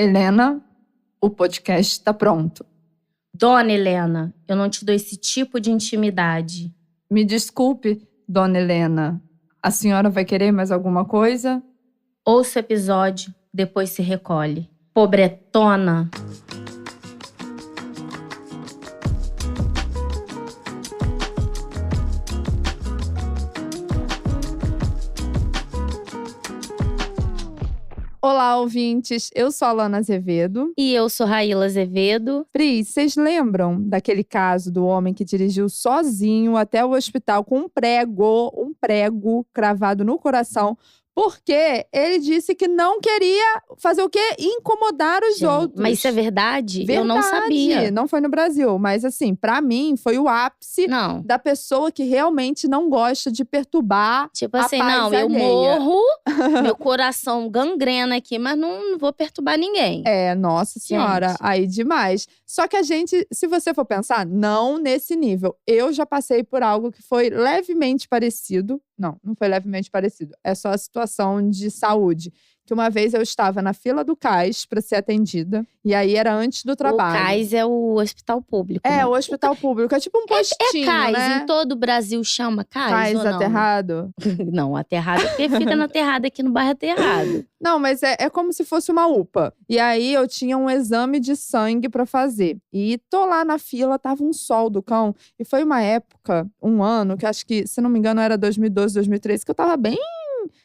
Helena, o podcast está pronto. Dona Helena, eu não te dou esse tipo de intimidade. Me desculpe, Dona Helena. A senhora vai querer mais alguma coisa? Ouça o episódio, depois se recolhe. Pobretona! Olá, ouvintes. Eu sou a Alana Azevedo. E eu sou Raíla Azevedo. Pri, vocês lembram daquele caso do homem que dirigiu sozinho até o hospital com um prego cravado no coração, porque ele disse que não queria fazer o quê? Incomodar os outros. Mas isso é verdade? Verdade. Eu não sabia. Não foi no Brasil, mas assim, pra mim foi o ápice da pessoa que realmente não gosta de perturbar tipo a assim, paz não, eu alheia. morro, meu coração gangrena aqui, mas não vou perturbar ninguém. Nossa senhora, Gente. aí demais. Só que a gente, se você for pensar, não nesse nível. Eu já passei por algo que foi levemente parecido. Não foi levemente parecido. É só a situação de saúde. Que uma vez eu estava na fila do CAIS para ser atendida. E aí era antes do trabalho. O CAIS é o hospital público. É, né? o hospital público. É tipo um postinho, É CAIS, né? em todo o Brasil chama CAIS CAIS ou não? aterrado? Não, aterrado porque fica na aterrada aqui no bairro aterrado. Não, mas é como se fosse uma UPA. E aí eu tinha um exame de sangue pra fazer. E tô lá na fila, tava um sol do cão. E foi uma época, um ano, que acho que, se não me engano, era 2012, 2013, que eu tava bem…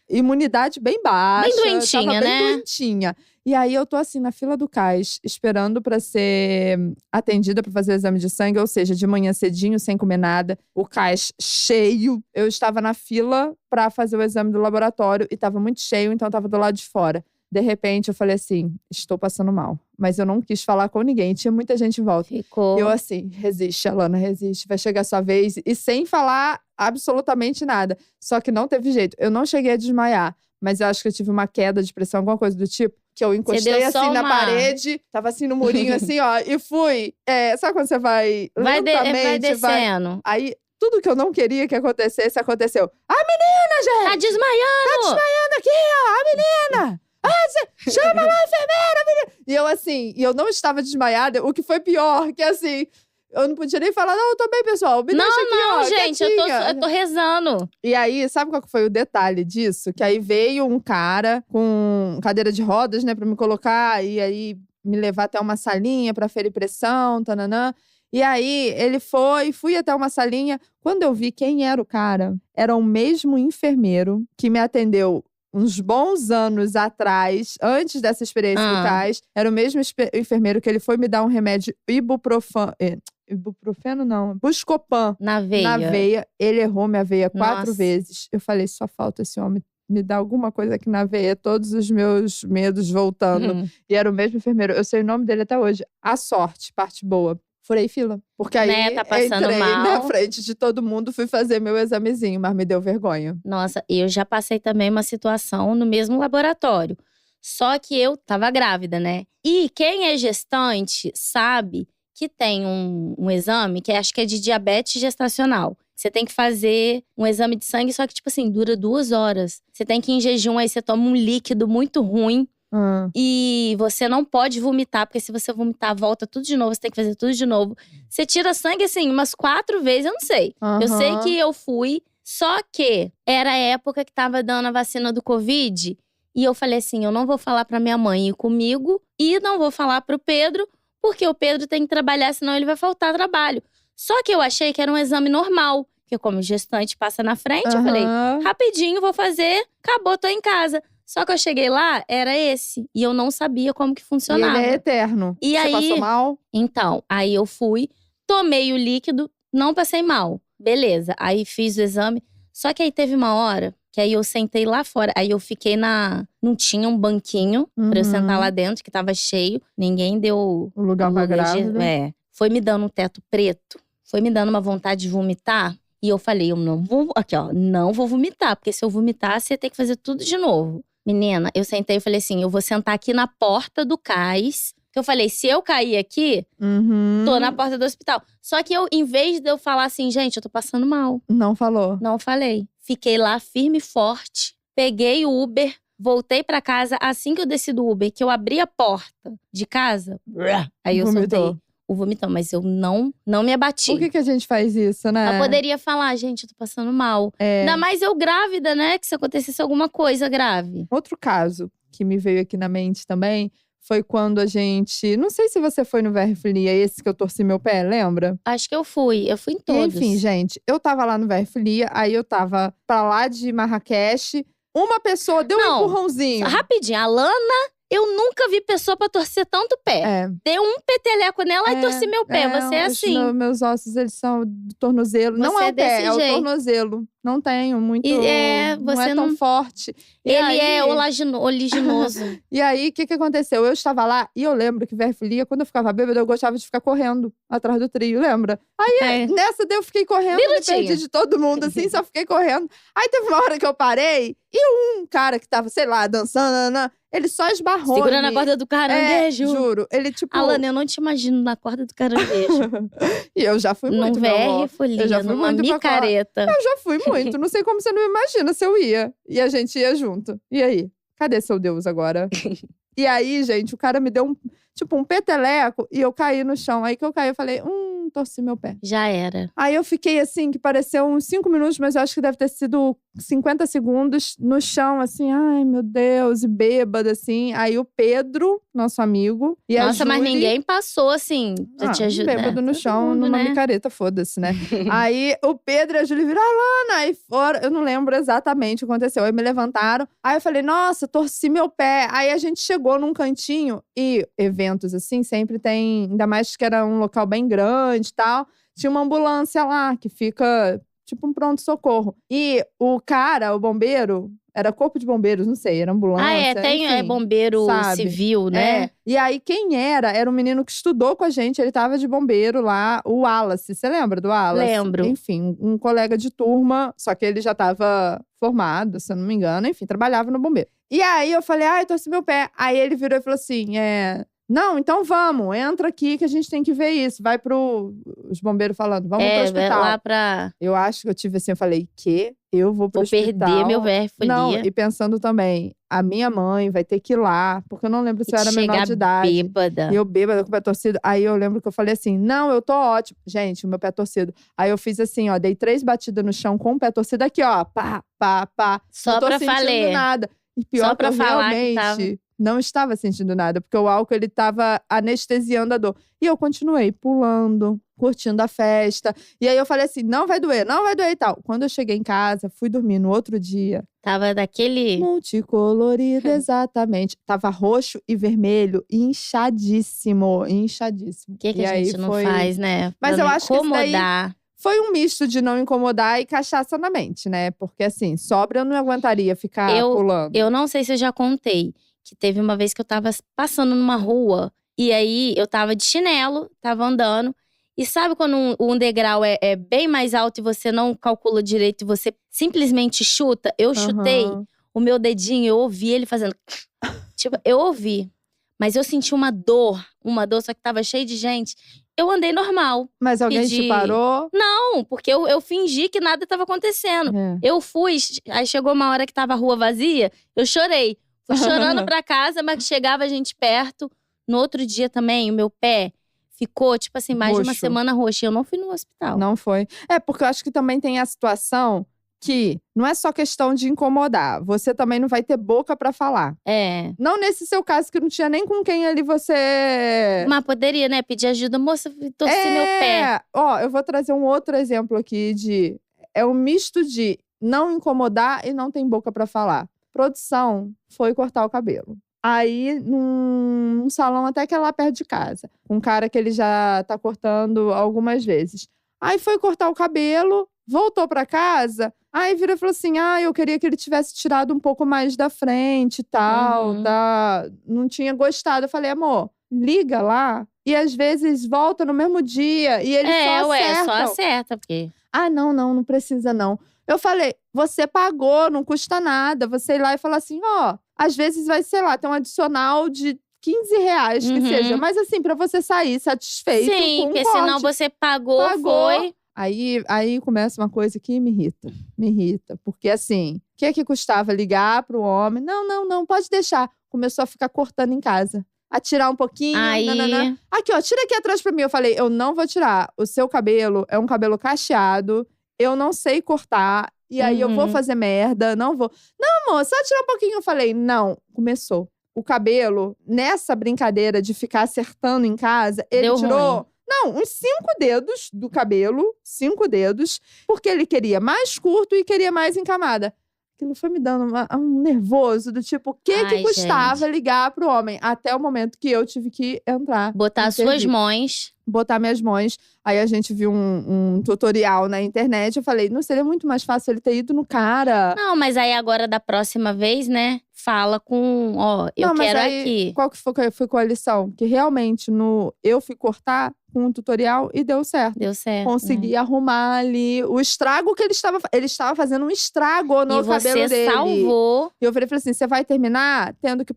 imunidade bem baixa. Bem doentinha, tava bem né? doentinha. E aí eu tô assim na fila do CAIS, esperando pra ser atendida pra fazer o exame de sangue, ou seja, de manhã cedinho, sem comer nada, o CAIS cheio. Eu estava na fila pra fazer o exame do laboratório e tava muito cheio, então eu tava do lado de fora. De repente eu falei assim, estou passando mal. Mas eu não quis falar com ninguém, tinha muita gente em volta. Ficou. Eu assim, resiste, Alana, resiste, vai chegar a sua vez. E sem falar absolutamente nada. Só que não teve jeito. Eu não cheguei a desmaiar, mas eu acho que eu tive uma queda de pressão, alguma coisa do tipo. Que eu encostei assim na parede, tava assim no murinho assim, ó, e fui. Sabe quando você vai lentamente? Vai descendo. Aí, tudo que eu não queria que acontecesse, aconteceu. A menina, gente! Tá desmaiando! Tá desmaiando aqui, ó, a menina! Chama lá a enfermeira, menina! E eu assim, eu não estava desmaiada, o que foi pior, que assim… Eu não podia nem falar, não, eu tô bem, pessoal. Me deixa aqui, ó, gente, eu tô rezando. E aí, sabe qual que foi o detalhe disso? Que aí veio um cara com cadeira de rodas, né, pra me colocar. E aí, me levar até uma salinha pra ferir pressão, tananã. E aí, ele fui até uma salinha. Quando eu vi quem era o cara, era o mesmo enfermeiro que me atendeu uns bons anos atrás, antes dessa experiência do CAIS. Era o mesmo enfermeiro que ele foi me dar um remédio ibuprofeno não, Buscopan. Na veia. Ele errou minha veia 4 Nossa. vezes. Eu falei, só falta esse homem me dar alguma coisa aqui na veia. Todos os meus medos voltando. E era o mesmo enfermeiro. Eu sei o nome dele até hoje. A sorte, parte boa. Furei fila. Porque aí Né, tá passando entrei mal. na frente de todo mundo, fui fazer meu examezinho, mas me deu vergonha. Nossa, eu já passei também uma situação no mesmo laboratório. Só que eu tava grávida, né? E quem é gestante sabe que tem um exame que acho que é de diabetes gestacional. Você tem que fazer um exame de sangue, só que, tipo assim, dura 2 horas. Você tem que ir em jejum, aí você toma um líquido muito ruim. E você não pode vomitar, porque se você vomitar, volta tudo de novo, você tem que fazer tudo de novo. Você tira sangue, assim, umas 4 vezes, eu não sei. Eu sei que eu fui, só que era a época que tava dando a vacina do Covid. E eu falei assim, eu não vou falar pra minha mãe ir comigo e não vou falar pro Pedro, porque o Pedro tem que trabalhar, senão ele vai faltar trabalho. Só que eu achei que era um exame normal, porque como gestante passa na frente, eu falei, rapidinho, vou fazer, acabou, tô em casa. Só que eu cheguei lá, era esse. E eu não sabia como que funcionava. E ele é eterno. E Você aí, passou mal? Então, aí eu fui, tomei o líquido, não passei mal. Beleza, aí fiz o exame. Só que aí teve uma hora que aí eu sentei lá fora. Aí eu fiquei não tinha um banquinho pra eu sentar lá dentro, que tava cheio. Ninguém deu… O lugar pra grávida. Foi me dando um teto preto. Foi me dando uma vontade de vomitar. E eu falei, eu não vou… Aqui, ó, não vou vomitar. Porque se eu vomitar, você tem que fazer tudo de novo. Menina, eu sentei e falei assim, eu vou sentar aqui na porta do CAIS. Que eu falei, se eu cair aqui, tô na porta do hospital. Só que eu, em vez de eu falar assim, gente, eu tô passando mal. Não falou. Não falei. Fiquei lá firme e forte. Peguei o Uber, Voltei pra casa, assim que eu desci do Uber, que eu abri a porta de casa, aí eu soltei o vomitão. Mas eu não me abati. Por que a gente faz isso, né? Eu poderia falar, gente, eu tô passando mal. Ainda mais eu grávida, né? Que se acontecesse alguma coisa grave. Outro caso que me veio aqui na mente também foi quando a gente… Não sei se você foi no VRFlia, esse que eu torci meu pé, lembra? Acho que eu fui em todos. Enfim, gente, eu tava lá no VRFlia, aí eu tava pra lá de Marrakech. Uma pessoa deu um empurrãozinho. Rapidinho, a Lana… Eu nunca vi pessoa pra torcer tanto pé. Deu um peteleco nela e torci meu pé. Você é assim. Meus ossos, eles são do tornozelo. Não é o pé, é o tornozelo. Não tenho muito… não é tão forte. Ele é oliginoso. E aí, o que aconteceu? Eu estava lá e eu lembro que VRFlia, quando eu ficava bêbada, eu gostava de ficar correndo atrás do trio, lembra? Aí, nessa daí eu fiquei correndo, me perdi de todo mundo, assim, só fiquei correndo. Aí teve uma hora que eu parei e um cara que tava, sei lá, dançando… Ele só esbarrou. Segurando a corda do caranguejo. Juro. Ele, tipo… Alana, eu não te imagino na corda do caranguejo. E eu já fui muito, meu amor. VRFlia, numa micareta. Eu já fui muito. Não sei como você não me imagina se eu ia. E a gente ia junto. E aí? Cadê seu Deus agora? E aí, gente, o cara me deu um peteleco e eu caí no chão. Aí que eu caí, eu falei, torci meu pé. Já era. Aí eu fiquei assim, que pareceu uns 5 minutos, mas eu acho que deve ter sido 50 segundos no chão, assim, ai meu Deus, e bêbada, assim. Aí o Pedro, nosso amigo, e a Nossa, Julie, mas ninguém passou, assim, pra te ajudar. Bêbado no chão, numa micareta, foda-se, né? Aí o Pedro e a Julie viram, Lana, aí fora, eu não lembro exatamente o que aconteceu. Aí me levantaram, aí eu falei, nossa, torci meu pé. Aí a gente chegou num cantinho, e eventos assim, sempre tem, ainda mais que era um local bem grande e tal, tinha uma ambulância lá, que fica… tipo um pronto-socorro. E o cara, o bombeiro, era corpo de bombeiros, não sei, era ambulância. Tem bombeiro civil, né? E aí, quem era um menino que estudou com a gente, ele tava de bombeiro lá, o Wallace. Você lembra do Wallace? Lembro. Enfim, um colega de turma, só que ele já tava formado, se eu não me engano, enfim, trabalhava no bombeiro. E aí, eu falei, eu torci meu pé. Aí ele virou e falou assim, não, então vamos, entra aqui que a gente tem que ver isso. Vai os bombeiros falando, vamos pro hospital. Lá pra… Eu acho que eu tive assim, eu falei, eu vou pro hospital. Vou perder meu VRFlia. Não, e pensando também, a minha mãe vai ter que ir lá, porque eu não lembro se eu era menor de idade. Bêbada. E eu bêbada com o pé torcido. Aí eu lembro que eu falei assim, não, eu tô ótimo. Gente, o meu pé torcido. Aí eu fiz assim, ó, dei 3 batidas no chão com o pé torcido aqui, ó, pá, pá, pá. Só não tô pra sentindo falar. nada. E pior só pra que eu falar realmente não estava sentindo nada, porque o álcool, ele tava anestesiando a dor. E eu continuei pulando, curtindo a festa. E aí eu falei assim, não vai doer e tal. Quando eu cheguei em casa, fui dormir no outro dia. Tava daquele… multicolorido, exatamente. Tava roxo e vermelho, inchadíssimo. O que a gente não faz, né? Mas eu acho que isso daí foi um misto de não incomodar e cachaça na mente, né? Porque assim, sobra eu não aguentaria ficar pulando. Eu não sei se eu já contei. Que teve uma vez que eu tava passando numa rua. E aí, eu tava de chinelo, tava andando. E sabe quando um degrau é bem mais alto e você não calcula direito e você simplesmente chuta? Eu chutei o meu dedinho, eu ouvi ele fazendo… Tipo, eu ouvi. Mas eu senti uma dor, só que tava cheio de gente. Eu andei normal. Mas alguém te parou? Não, porque eu fingi que nada tava acontecendo. Eu fui, aí chegou uma hora que tava a rua vazia, eu chorei. Fui chorando pra casa, mas chegava gente perto. No outro dia também, o meu pé ficou, tipo assim, mais de uma semana roxo. Eu não fui no hospital. Não foi. Porque eu acho que também tem a situação que não é só questão de incomodar. Você também não vai ter boca pra falar. Não nesse seu caso, que não tinha nem com quem ali você… Mas poderia, né? Pedir ajuda. Moça, torci meu pé. Ó, eu vou trazer um outro exemplo aqui de… É um misto de não incomodar e não tem boca pra falar. Produção foi cortar o cabelo. Aí, num salão até que é lá perto de casa. Um cara que ele já tá cortando algumas vezes. Aí foi cortar o cabelo, voltou pra casa. Aí virou e falou assim, eu queria que ele tivesse tirado um pouco mais da frente e tal. Não tinha gostado. Eu falei, amor, liga lá. E às vezes volta no mesmo dia. E eles só acertam. Só acerta, porque… não precisa não. Eu falei, você pagou, não custa nada. Você ir lá e falar assim, às vezes vai, sei lá, ter um adicional de R$15 que seja. Mas assim, pra você sair satisfeito. Sim, com porque corte. senão você pagou, foi… Aí começa uma coisa que me irrita. Me irrita. Porque assim, o que custava ligar pro homem? Não, pode deixar. Começou a ficar cortando em casa. A tirar um pouquinho, nananã. Aqui, ó, tira aqui atrás pra mim. Eu falei, eu não vou tirar. O seu cabelo é um cabelo cacheado. Eu não sei cortar. E aí eu vou fazer merda, não vou. Não, amor, só tirar um pouquinho. Eu falei, não. Começou. O cabelo, nessa brincadeira de ficar acertando em casa, ele tirou… ruim. Não, uns 5 dedos do cabelo. 5 dedos. Porque ele queria mais curto e queria mais encamada. Aquilo foi me dando um nervoso do tipo, o que custava ligar pro homem? Até o momento que eu tive que entrar. Botar suas mãos. Botar minhas mãos. Aí a gente viu um tutorial na internet. Eu falei, não seria muito mais fácil ele ter ido no cara? Não, mas aí agora da próxima vez, né? Fala com, ó, eu quero aqui. Qual que foi com a lição? Que realmente eu fui cortar com um tutorial e deu certo. Deu certo. Consegui arrumar ali o estrago que ele estava fazendo um estrago no cabelo dele. E você salvou. E eu falei assim, você vai terminar tendo que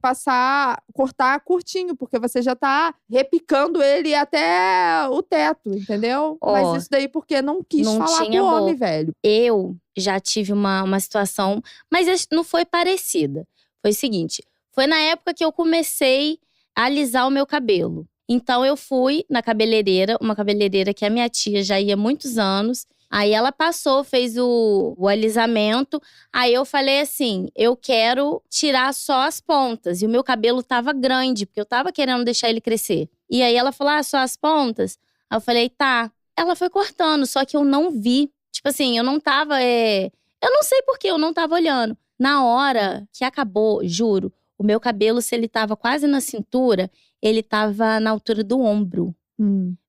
cortar curtinho, porque você já tá repicando ele até o teto, entendeu? Mas isso daí porque não quis falar com o homem, velho. Eu já tive uma situação, mas não foi parecida. Foi o seguinte, foi na época que eu comecei a alisar o meu cabelo. Então eu fui na cabeleireira, uma cabeleireira que a minha tia já ia há muitos anos. Aí ela passou, fez o alisamento. Aí eu falei assim, eu quero tirar só as pontas. E o meu cabelo tava grande, porque eu tava querendo deixar ele crescer. E aí ela falou, só as pontas? Aí eu falei, tá. Ela foi cortando, só que eu não vi. Tipo assim, eu não tava… Eu não sei por que eu não tava olhando. Na hora que acabou, juro, o meu cabelo, se ele tava quase na cintura, ele tava na altura do ombro.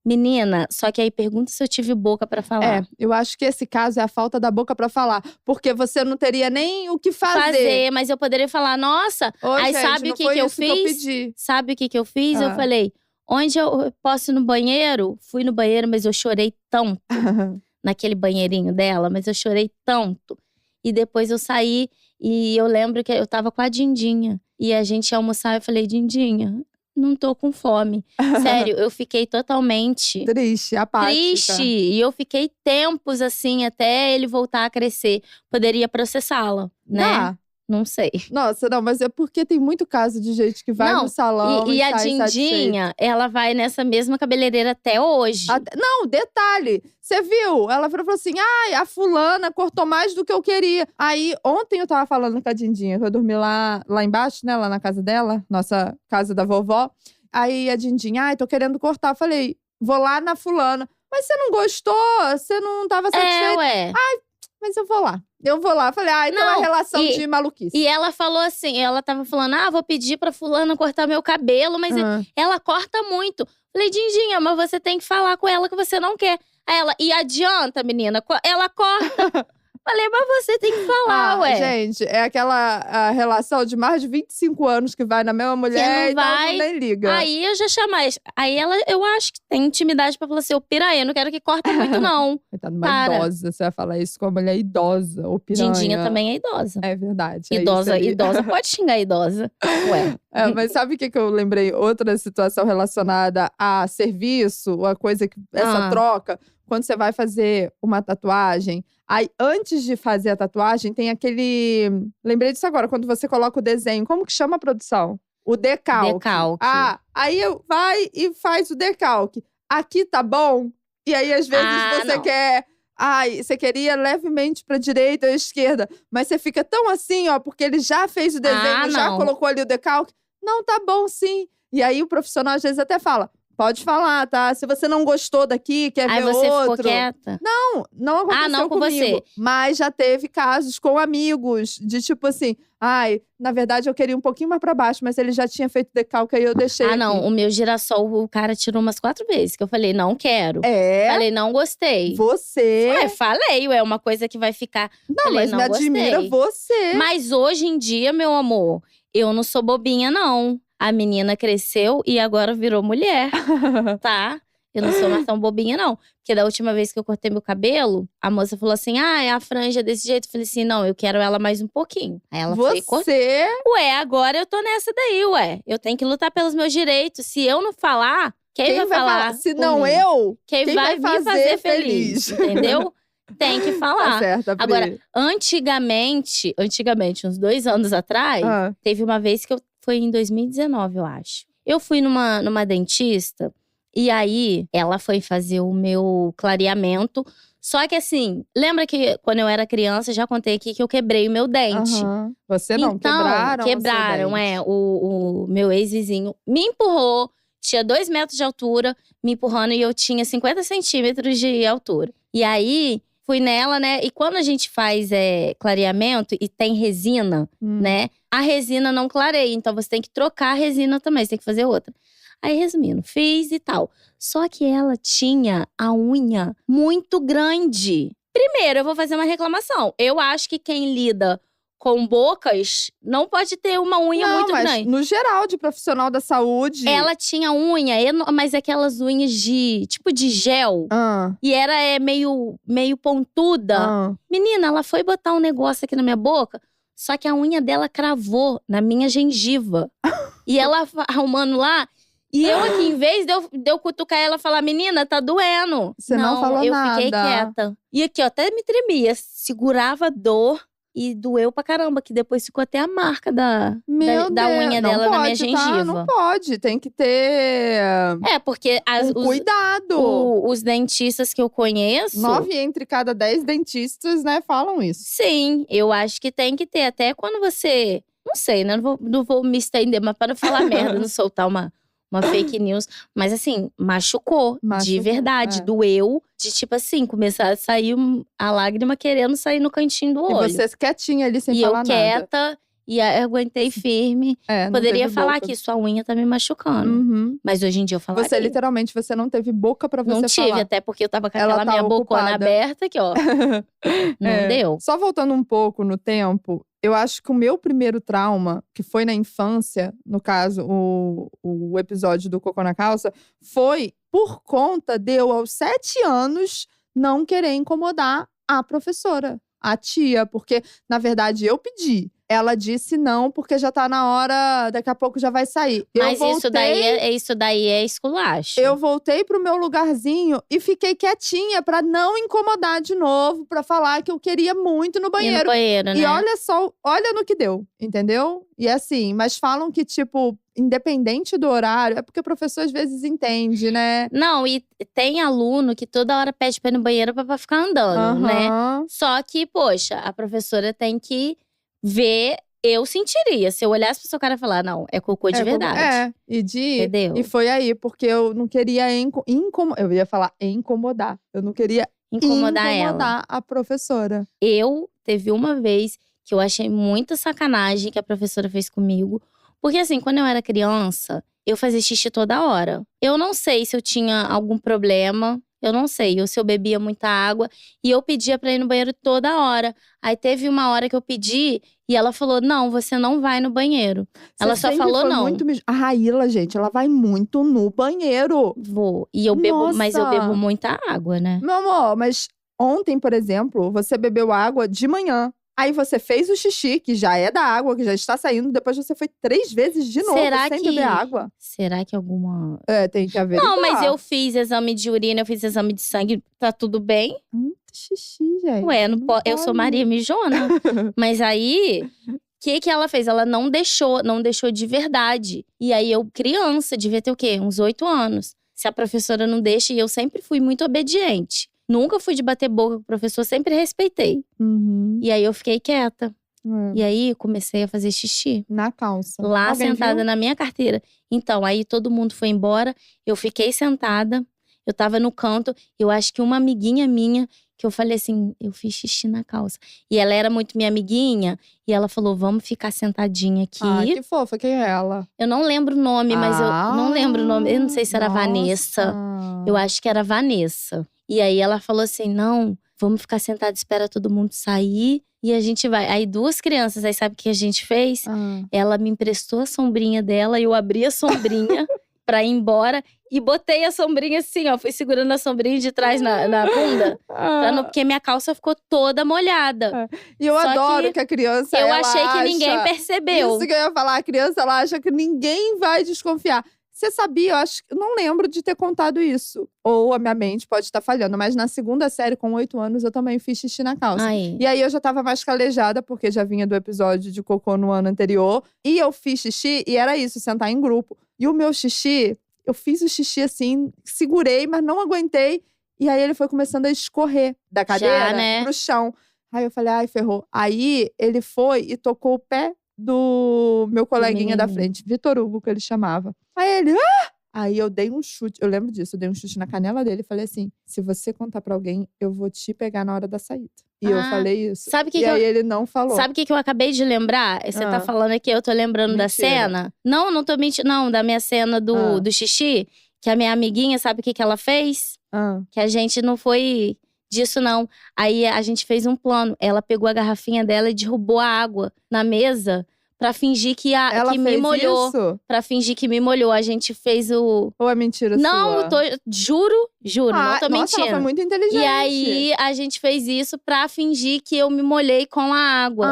Menina, só que aí pergunta se eu tive boca pra falar. Eu acho que esse caso é a falta da boca pra falar. Porque você não teria nem o que fazer. Mas eu poderia falar, nossa… Aí gente, sabe o que eu fiz? Sabe o que eu fiz? Eu falei, onde eu posso ir no banheiro? Fui no banheiro, mas eu chorei tanto. Naquele banheirinho dela, mas eu chorei tanto. E depois eu saí e eu lembro que eu tava com a Dindinha. E a gente ia almoçar, eu falei, Dindinha… Não tô com fome. Sério, eu fiquei totalmente… Triste, apática. Triste. E eu fiquei tempos assim, até ele voltar a crescer. Poderia processá-la, né? Não sei. Nossa, não, mas é porque tem muito caso de gente que vai no salão e a Dindinha, ela vai nessa mesma cabeleireira até hoje. Não, detalhe. Você viu? Ela falou assim, a fulana cortou mais do que eu queria. Aí, ontem eu tava falando com a Dindinha, que eu dormi lá embaixo, né? Lá na casa dela, nossa casa da vovó. Aí a Dindinha, tô querendo cortar. Eu falei, vou lá na fulana. Mas você não gostou? Você não tava satisfeita? Mas eu vou lá. Falei, então é uma relação de maluquice. E ela falou assim, ela tava falando, vou pedir pra fulana cortar meu cabelo, mas ela corta muito. Falei, Dindinha, mas você tem que falar com ela que você não quer. Aí ela, e adianta, menina, ela corta. Falei, mas você tem que falar, ué. Gente, é aquela relação de mais de 25 anos que vai na mesma mulher e não nem liga. Aí eu já chamei. Aí ela, eu acho que tem intimidade pra falar assim, ô piranha, não quero que corta muito não. Coitada, uma idosa, você vai falar isso com a mulher idosa, ô piranha. Dindinha também é idosa. É verdade. Idosa pode xingar a idosa. Ué. Mas sabe o que eu lembrei? Outra situação relacionada a serviço, a coisa que… Essa troca… Quando você vai fazer uma tatuagem, aí antes de fazer a tatuagem, tem aquele… Lembrei disso agora, quando você coloca o desenho. Como que chama a produção? O decalque. Decalque. Aí vai e faz o decalque. Aqui tá bom? E aí, às vezes, você quer… você queria levemente pra direita ou esquerda. Mas você fica tão assim, porque ele já fez o desenho, já colocou ali o decalque. Não, tá bom sim. E aí, o profissional, às vezes, até fala… Pode falar, tá? Se você não gostou daqui, quer ver outro… Aí você ficou quieta? Não aconteceu não com comigo. Você. Mas já teve casos com amigos. De tipo assim… na verdade eu queria um pouquinho mais pra baixo. Mas ele já tinha feito decalque, aí eu deixei aqui. Não. O meu girassol, o cara tirou umas 4 vezes. Que eu falei, não quero. Falei, não gostei. Você… Falei, uma coisa que vai ficar… Não, mas me admira você. Mas hoje em dia, meu amor… Eu não sou bobinha, não. A menina cresceu e agora virou mulher, tá? Eu não sou mais tão bobinha, não. Porque da última vez que eu cortei meu cabelo, a moça falou assim, é a franja desse jeito. Eu falei assim, não, eu quero ela mais um pouquinho. Aí ela foi cortar. Agora eu tô nessa daí, Eu tenho que lutar pelos meus direitos. Se eu não falar, Quem vai falar? Se por não mim? eu, Quem vai me fazer feliz, entendeu? Tem que Tá falar. certa, Pri. Agora, antigamente, uns 2 anos atrás, teve uma vez que foi em 2019, eu acho. Eu fui numa dentista e aí ela foi fazer o meu clareamento. Só que assim, lembra que quando eu era criança, já contei aqui que eu quebrei o meu dente. Você não, Então, quebraram o seu dente. o meu ex-vizinho me empurrou. Tinha 2 metros de altura, me empurrando e eu tinha 50 centímetros de altura. E aí, fui nela, né? E quando a gente faz clareamento e tem resina, né? A resina não clareia, então você tem que trocar a resina também, você tem que fazer outra. Aí, resumindo, fiz e tal. Só que ela tinha a unha muito grande. Primeiro, eu vou fazer uma reclamação. Eu acho que quem lida com bocas não pode ter uma unha muito grande. No geral, de profissional da saúde. Ela tinha unha, mas aquelas unhas tipo de gel. E era meio pontuda. Menina, ela foi botar um negócio aqui na minha boca, só que a unha dela cravou na minha gengiva. E ela arrumando lá. E eu aqui, em vez de eu cutucar ela e falar, menina, tá doendo. Você não falou eu nada. Fiquei quieta. E aqui, ó, até me tremia. Segurava a dor. E doeu pra caramba, que depois ficou até a marca da unha dela na minha gengiva. Tá? Não pode, tem que ter… porque cuidado. Os dentistas que eu conheço… 9 entre cada 10 dentistas, né, falam isso. Sim, eu acho que tem que ter. Até quando você… Não sei, né, não vou me estender, mas para não falar merda, não soltar uma fake news. Mas assim, machucou de verdade. Doeu. De tipo assim, começar a sair a lágrima querendo sair no cantinho do olho. E você quietinha ali sem falar nada. E eu quieta, e aguentei firme. Poderia falar que sua unha tá me machucando. Mas hoje em dia eu falaria. Você literalmente, você não teve boca pra você falar. Não tive, até porque eu tava com aquela minha bocona aberta aqui, ó. Não deu. Só voltando um pouco no tempo… Eu acho que o meu primeiro trauma, que foi na infância, no caso, o episódio do Cocô na Calça, foi por conta de eu, aos 7 anos, não querer incomodar a professora, a tia. Porque, na verdade, eu pedi. Ela disse não, porque já tá na hora, daqui a pouco já vai sair. Mas isso daí é esculacho. Eu voltei pro meu lugarzinho e fiquei quietinha pra não incomodar de novo, pra falar que eu queria muito no banheiro. E no banheiro, né? E olha só, olha no que deu, entendeu? E assim, mas falam que, tipo, independente do horário, é porque o professor às vezes entende, né? Não, e tem aluno que toda hora pede pra ir no banheiro pra ficar andando, né? Só que, poxa, a professora tem que ver, eu sentiria. Se eu olhasse pro seu cara e falar, não, é cocô de verdade. Entendeu? E foi aí, porque eu não queria eu ia falar incomodar. Eu não queria incomodar a professora. Teve uma vez que eu achei muita sacanagem que a professora fez comigo. Porque assim, quando eu era criança, eu fazia xixi toda hora. Eu não sei se eu tinha algum problema. Eu não sei, ou se eu bebia muita água. E eu pedia pra ir no banheiro toda hora. Aí teve uma hora que eu pedi e ela falou, não, você não vai no banheiro. Ela só falou não. A Raíla, gente, ela vai muito no banheiro. Vou. E eu bebo, mas eu bebo muita água, né? Meu amor, mas ontem, por exemplo, você bebeu água de manhã. Aí você fez o xixi, que já é da água, que já está saindo. Depois você foi 3 vezes de novo sem beber água. Será que alguma… tem que haver. Não, mas eu fiz exame de urina, eu fiz exame de sangue. Tá tudo bem? Muito xixi, gente. Ué, eu sou Maria Mijona. Mas aí… O que ela fez? Ela não deixou de verdade. E aí eu, criança, devia ter o quê? Uns 8 anos. Se a professora não deixa, e eu sempre fui muito obediente. Nunca fui de bater boca com o professor, sempre respeitei. E aí eu fiquei quieta. E aí comecei a fazer xixi. Na calça. Lá sentada na minha carteira. Então, aí todo mundo foi embora. Eu fiquei sentada. Eu tava no canto. Eu acho que uma amiguinha minha, que eu falei assim, eu fiz xixi na calça. E ela era muito minha amiguinha. E ela falou, vamos ficar sentadinha aqui. Ah, que fofa, quem é ela? Eu não lembro o nome, mas eu não lembro o nome. Eu não sei se era Vanessa. Eu acho que era Vanessa. E aí ela falou assim, não, vamos ficar sentados, espera todo mundo sair e a gente vai. Aí 2 crianças, aí sabe o que a gente fez? Ela me emprestou a sombrinha dela e eu abri a sombrinha pra ir embora. E botei a sombrinha assim, ó, fui segurando a sombrinha de trás na bunda. Porque minha calça ficou toda molhada. E eu adoro que a criança, eu achei que ninguém percebeu. Isso que eu ia falar, a criança, ela acha que ninguém vai desconfiar. Você sabia? Eu não lembro de ter contado isso. Ou a minha mente pode estar falhando. Mas na segunda série, com 8 anos, eu também fiz xixi na calça. Aí. E aí eu já tava mais calejada, porque já vinha do episódio de cocô no ano anterior. E eu fiz xixi, e era isso, sentar em grupo. E o meu xixi, eu fiz o xixi assim, segurei, mas não aguentei. E aí ele foi começando a escorrer da cadeira né? pro chão. Aí eu falei, ai, ferrou. Aí ele foi e tocou o pé do meu coleguinha da frente, Vitor Hugo, que ele chamava. Aí ele, Aí eu dei um chute, eu lembro disso, eu dei um chute na canela dele e falei assim: se você contar pra alguém, eu vou te pegar na hora da saída. E eu falei isso. Sabe e aí ele não falou. Sabe o que eu acabei de lembrar? Você tá falando aqui, eu tô lembrando da cena. Não tô mentindo, não, da minha cena do xixi. Que a minha amiguinha, sabe o que ela fez? Que a gente não foi disso, não. Aí a gente fez um plano. Ela pegou a garrafinha dela e derrubou a água na mesa pra fingir que me molhou. Isso? Pra fingir que me molhou. A gente fez o… Ou é mentira Não, sua? juro, não tô nossa, mentindo. Ela foi muito inteligente. E aí, a gente fez isso pra fingir que eu me molhei com a água.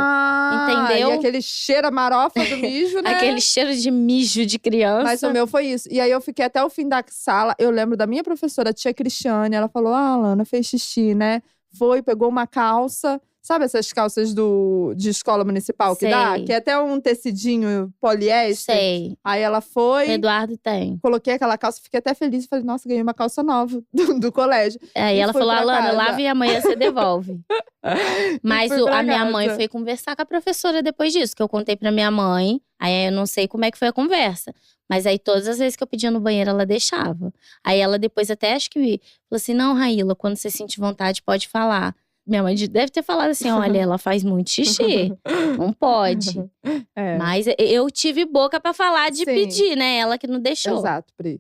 Entendeu? E aquele cheiro marofa do mijo, né? Aquele cheiro de mijo de criança. Mas o meu foi isso. E aí eu fiquei até o fim da sala. Eu lembro da minha professora, a tia Cristiane. Ela falou, a Alana fez xixi, né? Foi, pegou uma calça. Sabe essas calças de escola municipal que dá? Que é até um tecidinho poliéster. Sei. Aí ela foi… Eduardo tem. Coloquei aquela calça, fiquei até feliz. Falei, nossa, ganhei uma calça nova do colégio. Aí ela falou, Alana, lava e amanhã você devolve. Mas a minha mãe foi conversar com a professora depois disso. Que eu contei pra minha mãe. Aí eu não sei como é que foi a conversa. Mas aí todas as vezes que eu pedia no banheiro, ela deixava. Aí ela depois até acho que falou assim, não, Raíla, quando você sentir vontade, pode falar. Minha mãe deve ter falado assim, olha, ela faz muito xixi, não pode. Mas eu tive boca pra falar de pedir, né? Ela que não deixou. Exato, Pri.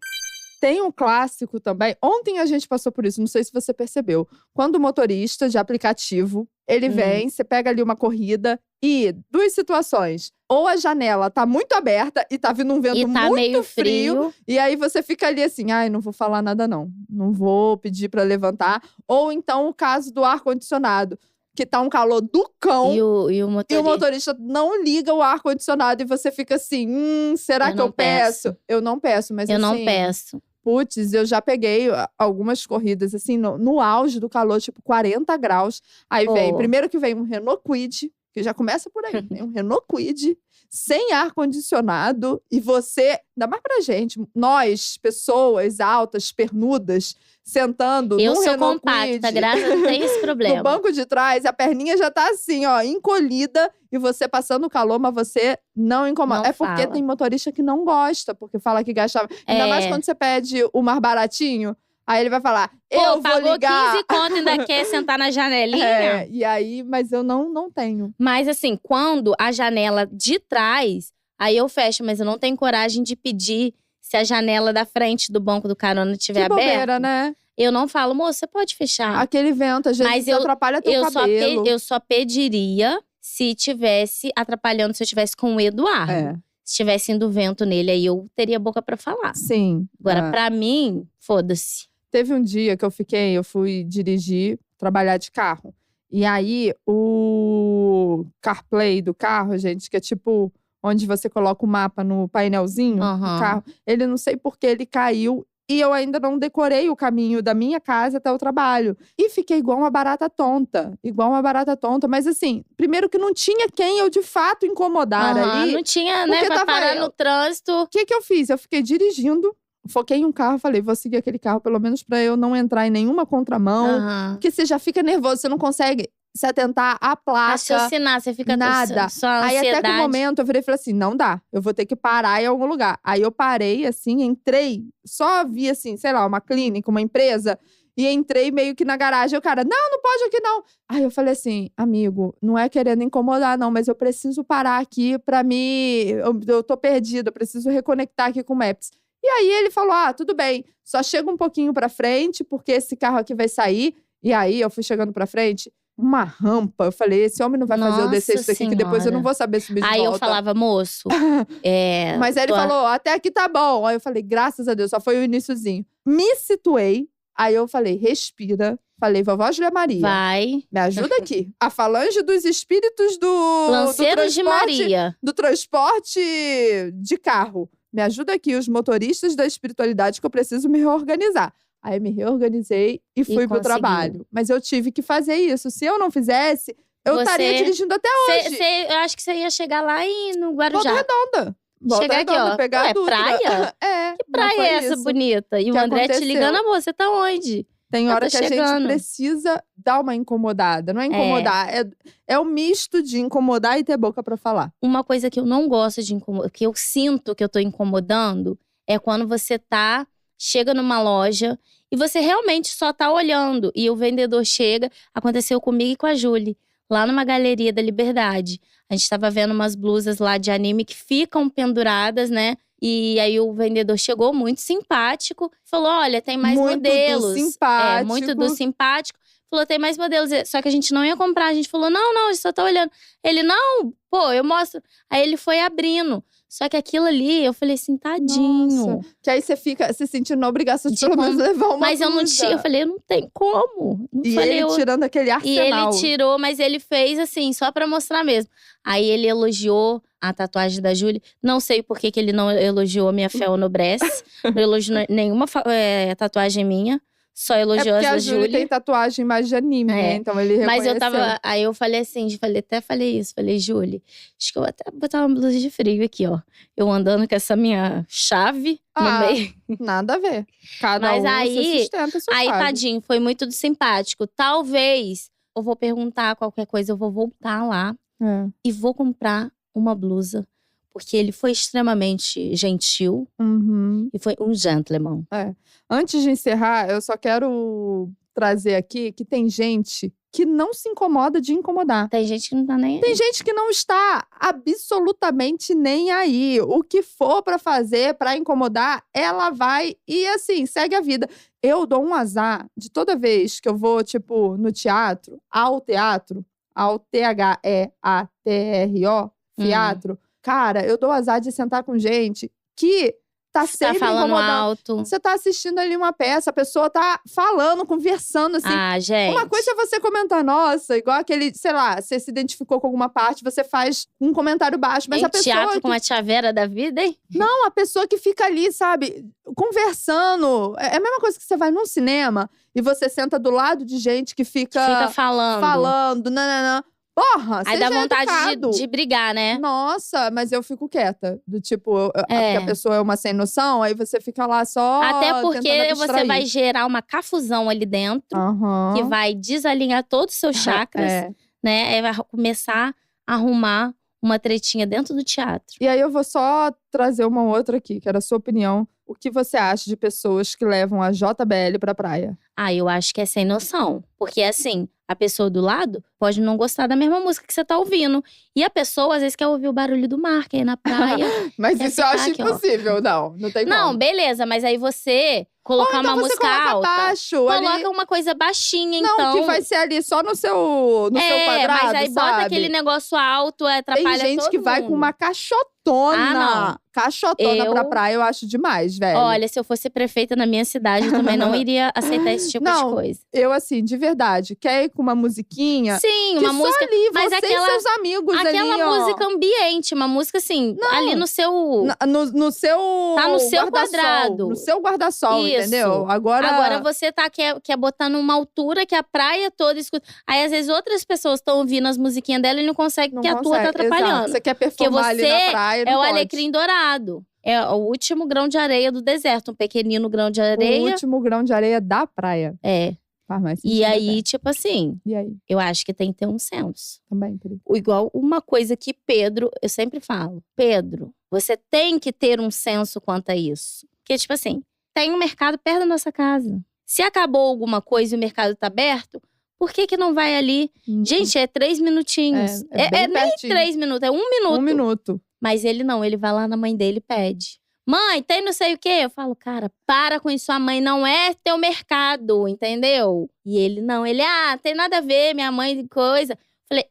Tem um clássico também. Ontem a gente passou por isso, não sei se você percebeu. Quando o motorista de aplicativo, ele vem, você pega ali uma corrida e duas situações. Ou a janela tá muito aberta e tá vindo um vento muito meio frio. E aí você fica ali assim, ai, não vou falar nada não. Não vou pedir pra levantar. Ou então o caso do ar-condicionado. Que tá um calor do cão. E o motorista não liga o ar-condicionado. E você fica assim, será que eu peço? Eu não peço, mas eu assim… Eu não peço. Putz, eu já peguei algumas corridas, assim, no auge do calor, tipo 40 graus. Aí primeiro que vem um Renault Kwid, que já começa por aí. Vem um Renault Kwid, sem ar-condicionado. E você, ainda mais pra gente, nós, pessoas altas, pernudas, sentando eu num sou Renault compacta, Kwid, graças a Deus, não tem esse problema. No banco de trás, a perninha já tá assim, ó, encolhida. E você passando calor, mas você não incomoda. Não porque fala. tem motorista que não gosta, porque fala que gasta… Ainda mais quando você pede o mais baratinho. Aí ele vai falar, eu vou ligar… Pagou 15 conto e ainda quer sentar na janelinha. E aí, mas eu não tenho. Mas assim, quando a janela de trás, aí eu fecho. Mas eu não tenho coragem de pedir se a janela da frente do banco do carona estiver aberta. Bobeira, né? Eu não falo, moço, você pode fechar. Aquele vento, às vezes, atrapalha teu cabelo. Eu só pediria se tivesse atrapalhando, se eu tivesse com o Eduardo. Se tivesse indo vento nele, aí eu teria boca pra falar. Sim. Agora, pra mim, foda-se. Teve um dia que eu fui dirigir, trabalhar de carro. E aí, o CarPlay do carro, gente, que é tipo… onde você coloca o mapa no painelzinho do carro. Ele, não sei por que, ele caiu. E eu ainda não decorei o caminho da minha casa até o trabalho. E fiquei igual uma barata tonta. Mas assim, primeiro que não tinha quem eu de fato incomodar ali. Não tinha, né? Pra parar no trânsito. O que eu fiz? Eu fiquei dirigindo. Foquei em um carro, falei, vou seguir aquele carro, pelo menos pra eu não entrar em nenhuma contramão. Porque você já fica nervoso, você não consegue se atentar à placa. Raciocinar, você fica… nada. Só ansiedade. Aí até que o momento eu virei e falei assim, não dá. Eu vou ter que parar em algum lugar. Aí eu parei assim, entrei. Só vi assim, sei lá, uma clínica, uma empresa. E entrei meio que na garagem. O cara, não pode aqui não. Aí eu falei assim, amigo, não é querendo incomodar não, mas eu preciso parar aqui pra mim… Eu tô perdida, eu preciso reconectar aqui com o Maps. E aí ele falou, tudo bem, só chega um pouquinho pra frente, porque esse carro aqui vai sair. E aí eu fui chegando pra frente, uma rampa. Eu falei, esse homem não vai fazer eu descer isso aqui, que depois eu não vou saber subir de volta. Aí eu falava, moço… Mas aí ele falou, até aqui tá bom. Aí eu falei, graças a Deus, só foi o iniciozinho. Me situei, aí eu falei, respira. Falei, vovó Julia Maria. Vai. Me ajuda aqui. A falange dos espíritos do Lanceiros de Maria. Do transporte de carro. me ajuda aqui, os motoristas da espiritualidade, que eu preciso me reorganizar. Aí me reorganizei e fui pro conseguiu. trabalho. Mas eu tive que fazer isso. Se eu não fizesse, eu estaria dirigindo até hoje. Eu acho que você ia chegar lá no Volta Guarujá. Redonda. Volta Chegar aqui, Redonda, ó. pegar Ué, a Dutra. praia? É. Que praia é essa bonita? E o André te aconteceu? ligando, amor, você tá onde? Tem hora tô que a gente chegando. precisa dar uma incomodada. Não é incomodar, é o misto de incomodar e ter boca pra falar. Uma coisa que eu não gosto de incomodar, que eu sinto que eu tô incomodando, é quando você chega numa loja e você realmente só tá olhando. E o vendedor chega, aconteceu comigo e com a Júlia, lá numa galeria da Liberdade. A gente tava vendo umas blusas lá de anime que ficam penduradas, né? E aí o vendedor chegou muito simpático, falou: olha, tem mais Muito modelos. do simpático. Muito do simpático. Falou, tem mais modelos. Só que a gente não ia comprar. A gente falou, não, a gente só tá olhando. Ele, não, pô, eu mostro. Aí ele foi abrindo. Só que aquilo ali, eu falei assim, tadinho. Nossa. Que aí você fica se sentindo na obrigação de De pelo menos levar uma Mas eu não blusa. tinha. Eu falei, não tem como. Não E falei, ele tirando aquele E arsenal. ele tirou, mas ele fez assim, só pra mostrar mesmo. Aí ele elogiou a tatuagem da Júlia. Não sei por que ele não elogiou a minha Feonobress. Não elogiou nenhuma tatuagem minha. Só elogiou porque as a da Júlia Júlia. tem tatuagem mais de anime, né? Então ele reconheceu. Mas eu tava. Aí eu falei assim, até falei isso. Falei, Júlia, acho que eu vou até botar uma blusa de frio aqui, ó. Eu andando com essa minha chave no meio. Nada a ver. Cada Mas um aí, se sustenta sua chave. tadinho, foi muito do simpático. Talvez eu vou perguntar qualquer coisa, eu vou voltar lá e vou comprar uma blusa. Porque ele foi extremamente gentil e foi um gentleman. Antes de encerrar, eu só quero trazer aqui que tem gente que não se incomoda de incomodar. Tem gente que não tá nem aí. Tem gente que não está absolutamente nem aí. O que for pra fazer, pra incomodar, ela vai e assim, segue a vida. Eu dou um azar de toda vez que eu vou, tipo, no teatro, ao TheAtro, teatro, cara, eu dou azar de sentar com gente que tá sempre falando incomodando. alto. Você tá assistindo ali uma peça, a pessoa tá falando, conversando, assim. Gente. Uma coisa é você comentar, nossa, igual aquele, sei lá, você se identificou com alguma parte, você faz um comentário baixo. Mas a pessoa teatro com a tia Vera da vida, hein? Não, a pessoa que fica ali, sabe, conversando. É a mesma coisa que você vai num cinema e você senta do lado de gente que fica falando. nananã. Porra, aí dá seja vontade educado. de brigar, né? Nossa, mas eu fico quieta. Do tipo, porque a pessoa é uma sem noção, aí você fica lá só. Até porque tentando você abstrair. vai gerar uma cafusão ali dentro, que vai desalinhar todos os seus chakras, né? Aí vai começar a arrumar uma tretinha dentro do teatro. E aí eu vou só trazer uma outra aqui, que era a sua opinião. O que você acha de pessoas que levam a JBL pra praia? Eu acho que é sem noção. Porque assim, a pessoa do lado pode não gostar da mesma música que você tá ouvindo. E a pessoa, às vezes, quer ouvir o barulho do mar, quer ir na praia. Mas isso eu acho aqui, impossível, não tem como. Não, beleza, mas aí você colocar então uma você música coloca alta. Baixo, coloca ali. uma coisa baixinha, Não, então. que vai ser ali só no seu quadrado, mas aí bota sabe? aquele negócio alto, atrapalha Tem gente todo que vai mundo. com uma cachotona. Cachotona pra praia, eu acho demais, velho. Olha, se eu fosse prefeita na minha cidade, eu também não iria aceitar esse tipo de coisa. Eu, assim, de verdade, quer ir com uma musiquinha? Sim, uma música. Ali, mas você e seus amigos aquela ali, ó. música ambiente, uma música assim, ali no seu. No seu. Tá no seu guarda-sol, quadrado. No seu guarda-sol, Isso. entendeu? Agora você quer botar numa altura que a praia toda escuta. Aí, às vezes, outras pessoas estão ouvindo as musiquinhas dela e não conseguem, porque a tua tá atrapalhando. Exato. Você quer performar ali na praia, não é o pode. alecrim dourado. É o último grão de areia do deserto. Um pequenino grão de areia. O último grão de areia da praia. Faz mais sentido E aí, até. tipo assim… E aí? Eu acho que tem que ter um senso. Também, Pri. Igual uma coisa que Pedro… Eu sempre falo. Pedro, você tem que ter um senso quanto a isso. Porque, tipo assim, tem um mercado perto da nossa casa. Se acabou alguma coisa e o mercado tá aberto… Por que não vai ali? Gente, é 3 minutinhos. bem nem pertinho. 3 minutos, é 1 minuto. 1 minuto. Mas ele não, ele vai lá na mãe dele e pede. Mãe, tem não sei o quê? Eu falo, cara, para com isso, sua mãe não é teu mercado, entendeu? E ele não, tem nada a ver, minha mãe, coisa. Falei,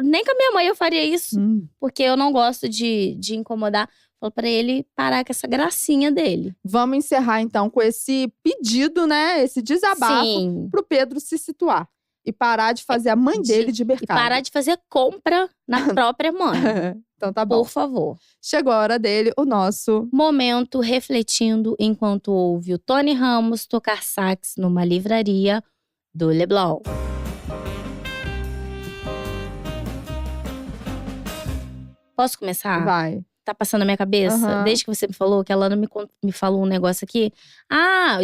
nem com a minha mãe eu faria isso. Porque eu não gosto de incomodar. Falei pra ele parar com essa gracinha dele. Vamos encerrar, então, com esse pedido, né? Esse desabafo Sim. pro Pedro se situar. e parar de fazer a mãe dele de E mercado. parar de fazer compra na própria mãe. Então tá bom. Por favor. Chegou a hora dele, o nosso… Momento refletindo enquanto ouve o Tony Ramos tocar sax numa livraria do Leblon. Posso começar? Vai. Tá passando na minha cabeça? Aham. Desde que você me falou, que a Lana me falou um negócio aqui.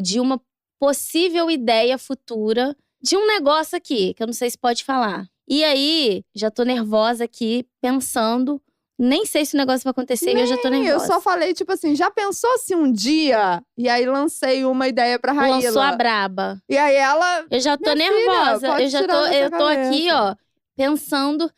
De uma possível ideia futura de um negócio aqui, que eu não sei se pode falar. E aí, já tô nervosa aqui, pensando. Nem sei se o negócio vai acontecer e eu já tô nervosa. Eu só falei, tipo assim, já pensou se um dia… E aí lancei uma ideia pra Raíla. Lançou a braba. E aí ela… Eu já tô Minha nervosa. filha, pode eu já tirar tô, da sua eu tô aqui, cabeça. ó, pensando,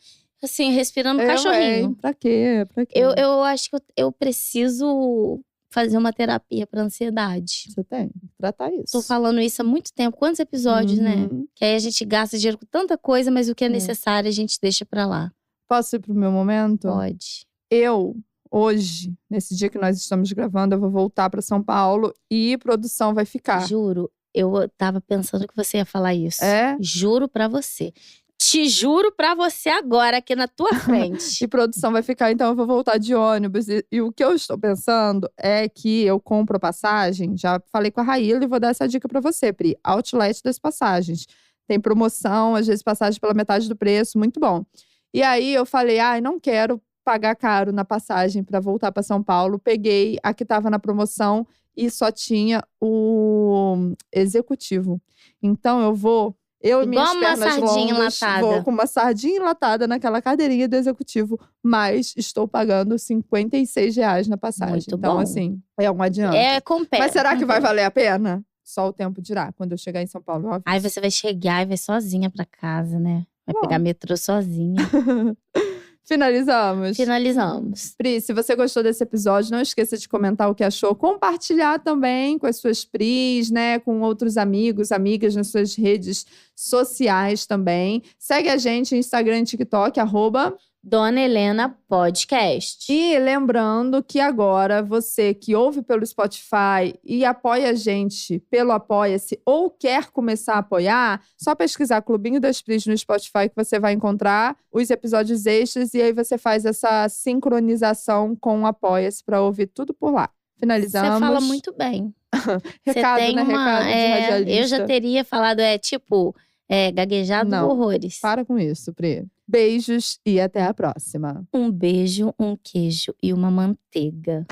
assim, respirando cachorrinho. Pra quê? Pra quê? Eu acho que eu preciso fazer uma terapia pra ansiedade. Você tem que tratar isso. Tô falando isso há muito tempo. Quantos episódios, né? Uhum. Que aí a gente gasta dinheiro com tanta coisa, mas o que é necessário a gente deixa pra lá. Posso ir pro meu momento? Pode. Eu, hoje, nesse dia que nós estamos gravando, eu vou voltar pra São Paulo e produção vai ficar. Juro, eu tava pensando que você ia falar isso. É? Juro pra você. Te juro pra você agora, aqui na tua frente. E produção vai ficar, então eu vou voltar de ônibus. E o que eu estou pensando é que eu compro passagem. Já falei com a Raíla e vou dar essa dica pra você, Pri. Outlet das passagens. Tem promoção, às vezes passagem pela metade do preço, muito bom. E aí eu falei, não quero pagar caro na passagem pra voltar pra São Paulo. Peguei a que tava na promoção e só tinha o executivo. Então eu vou… Eu e minhas Igual uma pernas sardinha longas, enlatada. vou com uma sardinha enlatada naquela cadeirinha do executivo, mas estou pagando R$56 na passagem. Muito então, bom. assim, é um adianto. Compensa. Mas será que vai valer a pena? Só o tempo dirá. Quando eu chegar em São Paulo, eu aviso. Aí você vai chegar e vai sozinha pra casa, né? Vai Bom. pegar metrô sozinha. Finalizamos. Finalizamos. Pri, se você gostou desse episódio, não esqueça de comentar o que achou. Compartilhar também com as suas Pris, né? Com outros amigos, amigas nas suas redes sociais também. Segue a gente no Instagram e TikTok, Dona Helena Podcast. E lembrando que agora você que ouve pelo Spotify e apoia a gente pelo Apoia-se ou quer começar a apoiar, só pesquisar Clubinho das Pris no Spotify que você vai encontrar os episódios extras e aí você faz essa sincronização com o Apoia-se para ouvir tudo por lá. Finalizamos. Você fala muito bem. Recado, Você tem né? uma, Recado de radialista. eu já teria falado, gaguejado Não. horrores. Para com isso, Pri. Beijos e até a próxima. Um beijo, um queijo e uma manteiga.